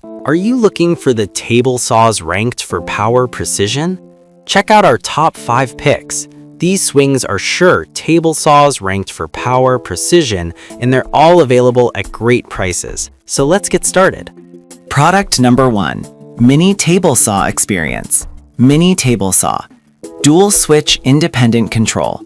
Are you looking for the table saws ranked for power precision? Check out our top 5 picks. These swings are sure table saws ranked for power precision, and they're all available at great prices. So let's get started. Product number 1. Mini Table Saw Experience. Mini Table Saw. Dual switch independent control.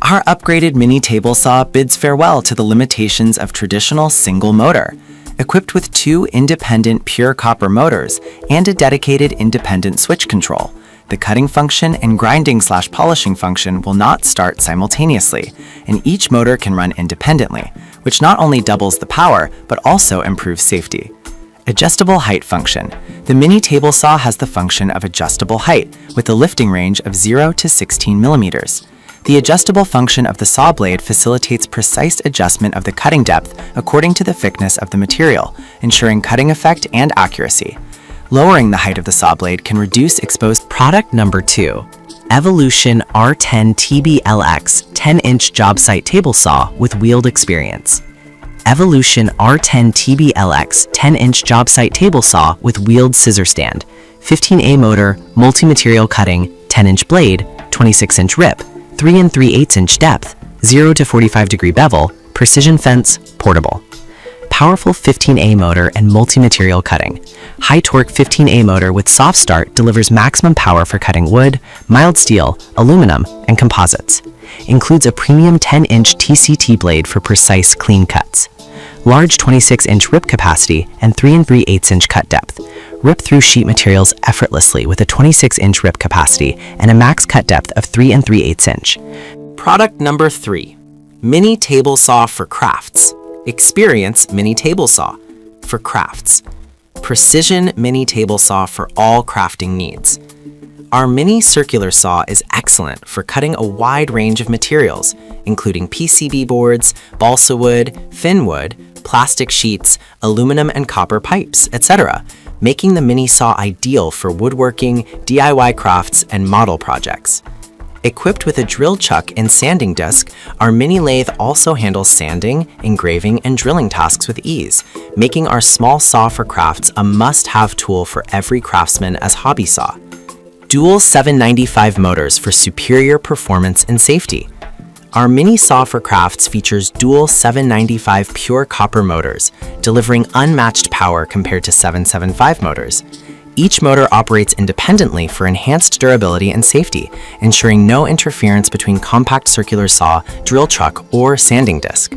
Our upgraded mini table saw bids farewell to the limitations of traditional single motor. Equipped with 2 independent pure copper motors and a dedicated independent switch control, the cutting function and grinding/polishing function will not start simultaneously, and each motor can run independently, which not only doubles the power but also improves safety. Adjustable height function. The mini table saw has the function of adjustable height with a lifting range of 0 to 16 millimeters. The adjustable function of the saw blade facilitates precise adjustment of the cutting depth according to the thickness of the material, ensuring cutting effect and accuracy. Lowering the height of the saw blade can reduce exposed. Product number 2. Evolution R10 TBLX 10-inch job site table saw with wheeled experience. Evolution R10 TBLX 10-inch job site table saw with wheeled scissor stand, 15A motor, multi-material cutting, 10-inch blade, 26-inch rip, 3 3/8-inch depth, 0 to 45-degree bevel, precision fence, portable. Powerful 15A motor and multi-material cutting. High torque 15A motor with soft start delivers maximum power for cutting wood, mild steel, aluminum, and composites. Includes a premium 10-inch TCT blade for precise, clean cuts. Large 26-inch rip capacity and 3 3/8-inch cut depth. Rip through sheet materials effortlessly with a 26-inch rip capacity and a max cut depth of 3 3/8-inch. Product number 3. Mini table saw for crafts. Experience mini table saw for crafts. Precision mini table saw for all crafting needs. Our mini circular saw is excellent for cutting a wide range of materials, including PCB boards, balsa wood, thin wood, plastic sheets, aluminum and copper pipes, etc., making the mini saw ideal for woodworking, DIY crafts, and model projects. Equipped with a drill chuck and sanding disc, our mini lathe also handles sanding, engraving, and drilling tasks with ease, making our small saw for crafts a must-have tool for every craftsman as hobby saw. Dual 795 motors for superior performance and safety. Our mini saw for crafts features dual 795 pure copper motors, delivering unmatched power compared to 775 motors. Each motor operates independently for enhanced durability and safety, ensuring no interference between compact circular saw, drill chuck, or sanding disc.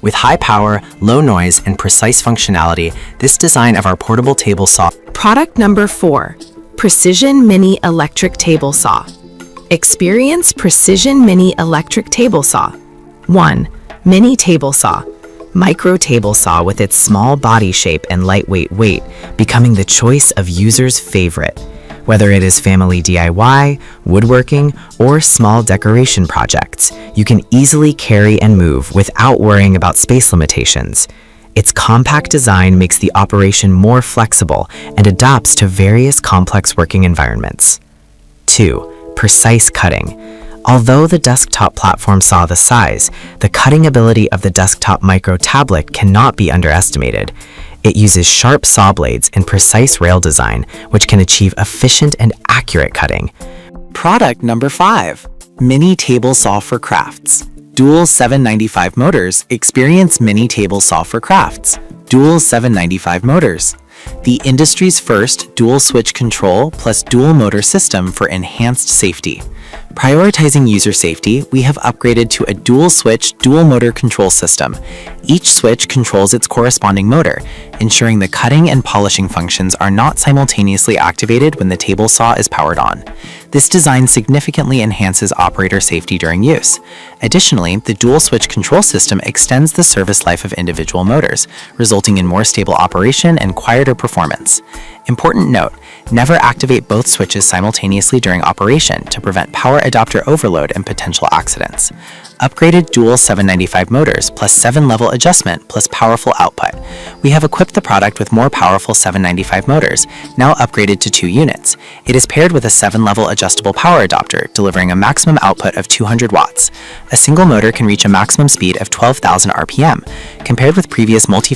With high power, low noise, and precise functionality, this design of our portable table saw. Product number 4. Precision Mini Electric Table Saw. Experience Precision Mini Electric Table Saw. 1. Mini Table Saw. Micro table saw with its small body shape and lightweight weight, becoming the choice of users' favorite. Whether it is family DIY, woodworking, or small decoration projects, you can easily carry and move without worrying about space limitations. Its compact design makes the operation more flexible and adapts to various complex working environments. 2. Precise cutting. Although the desktop platform saw the size, the cutting ability of the desktop micro tablet cannot be underestimated. It uses sharp saw blades and precise rail design, which can achieve efficient and accurate cutting. Product number 5. Mini Table Saw for Crafts. Dual 795 motors. Experience Mini Table Saw for Crafts. Dual 795 motors. The industry's first dual switch control plus dual motor system for enhanced safety. Prioritizing user safety, we have upgraded to a dual switch, dual motor control system. Each switch controls its corresponding motor, ensuring the cutting and polishing functions are not simultaneously activated when the table saw is powered on. This design significantly enhances operator safety during use. Additionally, the dual switch control system extends the service life of individual motors, resulting in more stable operation and quieter performance. Important note, never activate both switches simultaneously during operation to prevent power adapter overload and potential accidents. Upgraded dual 795 motors plus 7-level adjustment plus powerful output. We have equipped the product with more powerful 795 motors, now upgraded to 2 units. It is paired with a 7-level adjustable power adapter, delivering a maximum output of 200 watts. A single motor can reach a maximum speed of 12,000 RPM. Compared with previous multi